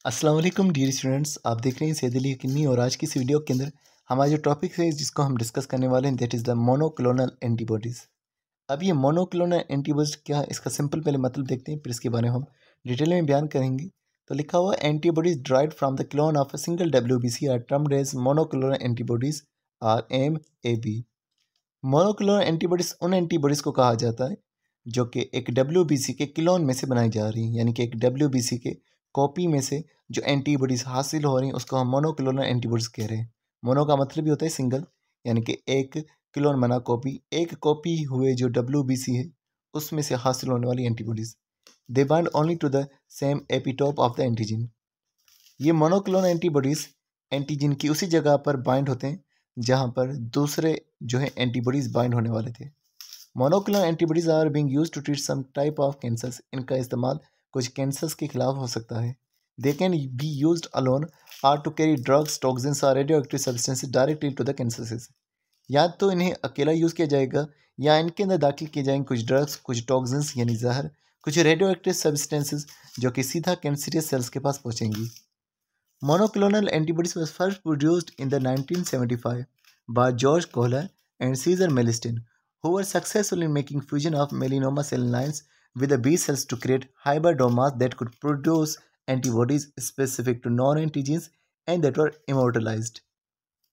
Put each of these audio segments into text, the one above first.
अस्सलाम वालेकुम dear students, आप देख रहे हैं सैयद अली हकीमी। और आज की इस वीडियो के अंदर हमारा जो टॉपिक है जिसको हम डिस्कस करने वाले हैं that is the monoclonal antibodies. अब ये मोनोक्लोनल एंटीबॉडीज़ क्या है, इसका सिंपल पहले मतलब देखते हैं, फिर इसके बारे में हम डिटेल में बयान करेंगे। तो लिखा हुआ antibodies derived from the clone of a single WBC are termed as monoclonal antibodies are MAB। Monoclonal antibodies उन एंटीबॉडीज़ को कहा जाता है जो कि एक WBC के क्लोन में से बनाई जा रही हैं, यानी कि एक WBC के कॉपी में से जो एंटीबॉडीज़ हासिल हो रही हैं उसको हम मोनोक्लोनल एंटीबॉडीज़ कह रहे हैं। मोनो का मतलब भी होता है सिंगल, यानी कि एक क्लोन बना कॉपी, एक कॉपी हुए जो WBC है उसमें से हासिल होने वाली antibodies. They bind only to the same epitope of the antigen. ये मोनोक्लोनल एंटीबॉडीज़ एंटीजन की उसी जगह पर बाइंड होते हैं जहाँ पर दूसरे जो है एंटीबॉडीज़ बाइंड होने वाले थे। Monoclonal antibodies are being used to treat some type of cancers. इनका इस्तेमाल कुछ कैंसर्स के खिलाफ हो सकता है। They can be used alone or to carry drugs, toxins और radioactive substances directly to the cancer cells. या तो इन्हें अकेला यूज़ किया जाएगा या इनके अंदर दाखिल किए जाएंगे कुछ ड्रग्स, कुछ टॉक्सिन्स यानी जहर, कुछ रेडियो एक्टिव सब्सटेंसेस जो कि सीधा कैंसरियस सेल्स के पास पहुँचेंगी। Monoclonal antibodies was first produced in the 1975 by George Kohler and Caesar Melistin, who were successful in making fusion of melanoma cell lines with the B cells to create hybridomas that could produce antibodies specific to non-antigens and that were immortalized.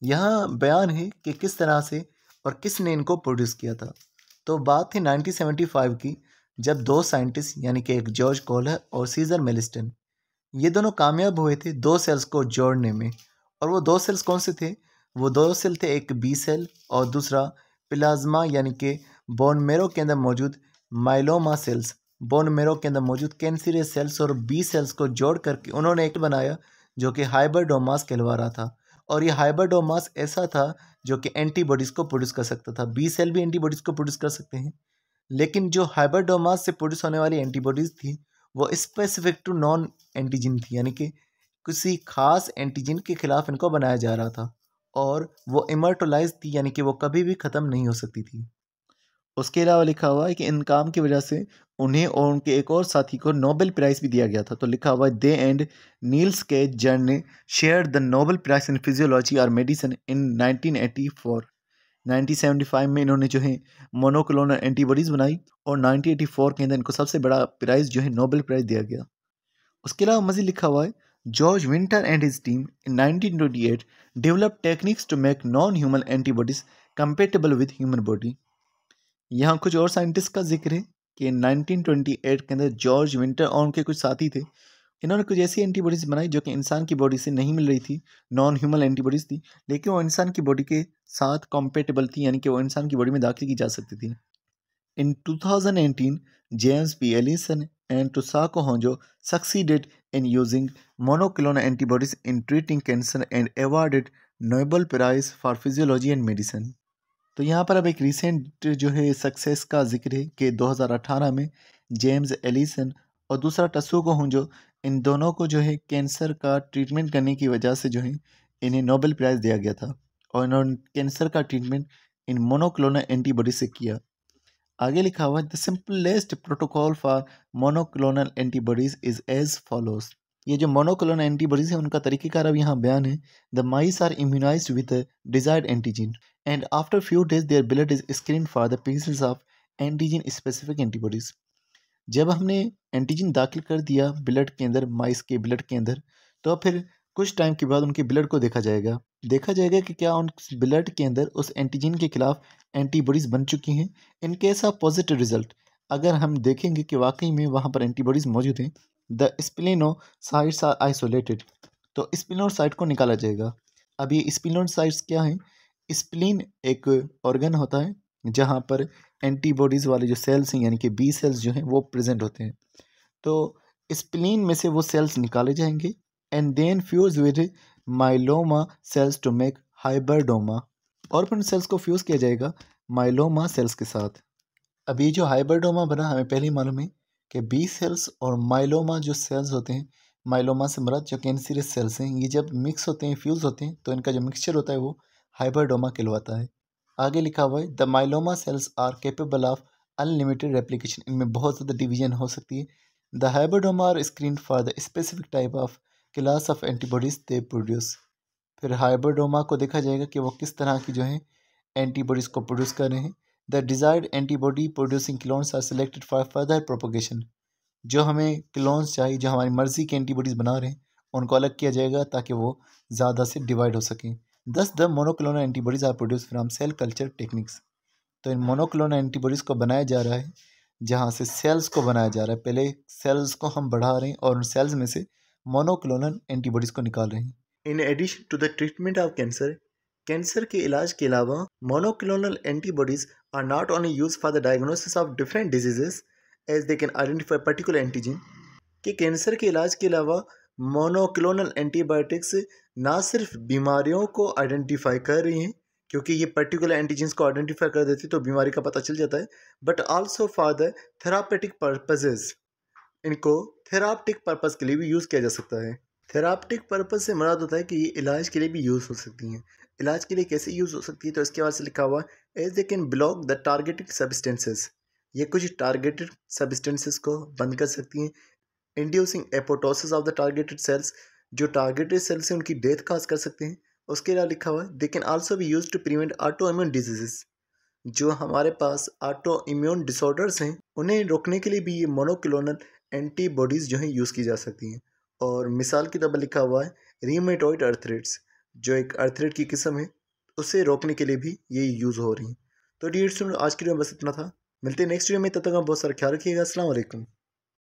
यहाँ बयान है कि किस तरह से और किसने इनको प्रोड्यूस किया था। तो बात थी 1975 की, जब दो साइंटिस्ट यानी कि एक जॉर्ज कोहलर और सीजर मेलिस्टन, ये दोनों कामयाब हुए थे दो सेल्स को जोड़ने में। और वो दो सेल्स कौन से थे? वो दो सेल थे, एक बी सेल और दूसरा प्लाज्मा यानी कि बोन मेरो के अंदर मौजूद माइलोमा सेल्स। बोन मेरो के अंदर मौजूद कैंसरियस सेल्स और बी सेल्स को जोड़ करके उन्होंने एक बनाया जो कि हाइब्रिडोमास कहलवा रहा था। और ये हाइब्रिडोमास ऐसा था जो कि एंटीबॉडीज़ को प्रोड्यूस कर सकता था। बी सेल भी एंटीबॉडीज़ को प्रोड्यूस कर सकते हैं, लेकिन जो हाइब्रिडोमास से प्रोड्यूस होने वाली एंटीबॉडीज़ थी वो स्पेसिफिक टू नॉन एंटीजन थी, यानी कि किसी खास एंटीजन के खिलाफ इनको बनाया जा रहा था और वो इमर्टलाइज थी, यानी कि वो कभी भी ख़त्म नहीं हो सकती थी। उसके अलावा लिखा हुआ है कि इन काम की वजह से उन्हें और उनके एक और साथी को नोबेल प्राइज़ भी दिया गया था। तो लिखा हुआ है दे एंड नील्स के जर्न ने share the Nobel prize in physiology और मेडिसिन इन 1984। 1975 में इन्होंने जो है मोनोक्लोनल एंटीबॉडीज़ बनाई और 1984 के अंदर इनको सबसे बड़ा प्राइज़ जो है नोबेल प्राइज़ दिया गया। उसके अलावा मज़ीद लिखा हुआ है George Winter and his team in 1928 develop techniques to make non human antibodies compatible with human body. यहाँ कुछ और साइंटिस्ट का जिक्र है कि 1928 के अंदर जॉर्ज विंटर और उनके कुछ साथी थे, इन्होंने कुछ ऐसी एंटीबॉडीज़ बनाई जो कि इंसान की बॉडी से नहीं मिल रही थी, नॉन ह्यूमन एंटीबॉडीज़ थी, लेकिन वो इंसान की बॉडी के साथ कॉम्पेटेबल थी, यानी कि वो इंसान की बॉडी में दाखिल की जा सकती थी। In 2018, James P. Ellison and Tosako Honjo succeeded in using monoclonal antibodies in treating cancer and awarded Nobel Prize for Physiology and Medicine। तो यहाँ पर अब एक रिसेंट जो है सक्सेस का जिक्र है कि 2018 में जेम्स एलिसन और दूसरा टसुको होंजो, इन दोनों को जो है कैंसर का ट्रीटमेंट करने की वजह से जो है इन्हें नोबेल प्राइज़ दिया गया था और इन्होंने कैंसर का ट्रीटमेंट इन मोनोक्लोनल एंटीबॉडी से किया। आगे लिखा हुआ है the simplest protocol for monoclonal antibodies is as follows. ये जो मोनोक्लोनल एंटीबॉडीज है उनका तरीक़ेकार अब यहाँ बयान है। The mice are immunized with desired antigen and after few days their blood is screen for the pieces of antigen specific antibodies. जब हमने एंटीजन दाखिल कर दिया ब्लड के अंदर, माइस के ब्लड के अंदर, तो फिर कुछ टाइम के बाद उनके ब्लड को देखा जाएगा कि क्या उन ब्लड के अंदर उस एंटीजन के खिलाफ एंटीबॉडीज़ बन चुकी हैं। In case of positive result, अगर हम देखेंगे कि वाकई में वहाँ पर एंटीबॉडीज़ मौजूद हैं, द स्प्लेनोसाइट्स आर आइसोलेटेड, तो स्प्लिनोसाइट को निकाला जाएगा। अब ये स्प्लिनोसाइट्स क्या हैं? स्प्लीन एक ऑर्गन होता है जहाँ पर एंटीबॉडीज़ वाले जो सेल्स हैं, यानी कि बी सेल्स जो हैं वो प्रेजेंट होते हैं। तो स्प्लीन में से वो सेल्स निकाले जाएंगे and then fuse with myeloma cells to make hybridoma, और फिर उन सेल्स को फ्यूज़ किया जाएगा माइलोमा सेल्स के साथ। अब ये जो हाइब्रिडोमा बना, हमें पहले ही मालूम है कि बी सेल्स और माइलोमा जो सेल्स होते हैं, माइलोमा से मुराद जो कैंसरियस सेल्स हैं, ये जब मिक्स होते हैं, फ्यूज़ होते हैं, तो इनका जो मिक्सचर होता है वो हाइब्रिडोमा कहलवाता है। आगे लिखा हुआ है the myeloma cells are capable of unlimited replication. इनमें बहुत ज़्यादा डिवीजन हो सकती है। The hybridoma are screen for the specific type of class of antibodies they produce. फिर हाइब्रिडोमा को देखा जाएगा कि वो किस तरह की जो है एंटीबॉडीज़ को प्रोड्यूस कर रहे हैं। The desired antibody producing clones are selected for further propagation. जो हमें क्लोन्स चाहिए, जो हमारी मर्ज़ी की एंटीबॉडीज़ बना रहे हैं, उनको अलग किया जाएगा ताकि वो ज़्यादा से डिवाइड हो सकें। Thus the monoclonal antibodies are produce from cell culture techniques. तो इन मोनोक्लोनल एंटीबॉडीज़ को बनाया जा रहा है जहाँ से सेल्स को बनाया जा रहा है। पहले सेल्स को हम बढ़ा रहे हैं और उन सेल्स में से मोनोक्लोनल एंटीबॉडीज़ को निकाल रहे हैं। In addition to the treatment of cancer के इलाज के अलावा monoclonal antibodies are not only use for the diagnosis of different diseases as they can identify particular antigen. कि कैंसर के इलाज के अलावा मोनोक्लोनल एंटीबायोटिक्स ना सिर्फ बीमारियों को आइडेंटिफाई कर रही हैं, क्योंकि ये पर्टिकुलर एंटीजन्स को आइडेंटिफाई कर देती तो बीमारी का पता चल जाता है, but also for the therapeutic purposes. इनको थेराप्टिक पर्पज़ के लिए भी यूज़ किया जा सकता है। थेराप्टिक पर्पज़ से मुराद होता है कि ये इलाज के लिए भी यूज़ हो सकती हैं। इलाज के लिए कैसे यूज़ हो सकती है, तो इसके बाद से लिखा हुआ as they can block the targeted substances. ये कुछ टारगेटेड सब्सटेंसेस को बंद कर सकती हैं। Inducing apoptosis of the targeted cells, जो टारगेटेड सेल्स हैं उनकी डेथ काज कर सकते हैं। उसके अलावा लिखा हुआ है they can also be use to prevent autoimmune diseases. जो हमारे पास ऑटो इम्यून डिसऑर्डर्स हैं उन्हें रोकने के लिए भी ये मोनोक्लोनल एंटीबॉडीज़ जो हैं यूज़ की जा सकती हैं। और मिसाल के तौर पर लिखा हुआ है रीमेटॉइड अर्थराइटिस, जो एक अर्थराइट की किस्म है, उसे रोकने के लिए भी ये यूज़ हो रही हैं। तो डियर स्टूडेंट, आज की वीडियो में बस इतना था। मिलते हैं नेक्स्ट वीडियो में, तब तक आप बहुत सारा ख्याल रखिएगा। अस्सलाम वालेकुम।